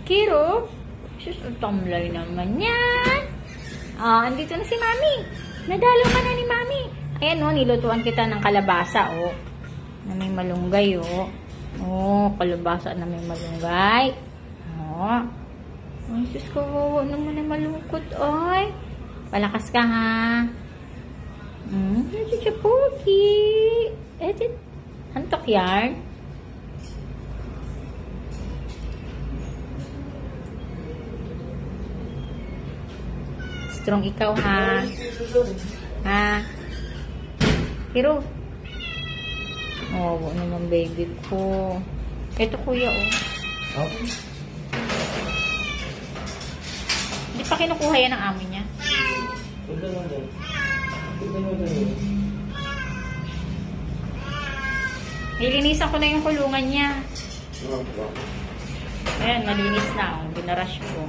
Kiro? Sus, ang tamlay naman yan. Andito na si Mami. Nadalaw ka na ni Mami. Ayan o, nilutuan kita ng kalabasa o. Na may malunggay o. Kalabasa na may malunggay. Ay, sus, kawawa naman na malungkot, ay. Palakas ka, ha? Ito siya, Pogi. Hantok yan. Strong ikaw, ha? Ha? Kiro. Wala naman, baby ko. Ito, kuya, oh. Hindi pa kinukuha yan ng amo niya. Nilinisan ko na yung kulungan niya. Ayan, malinis na. Binarush ko.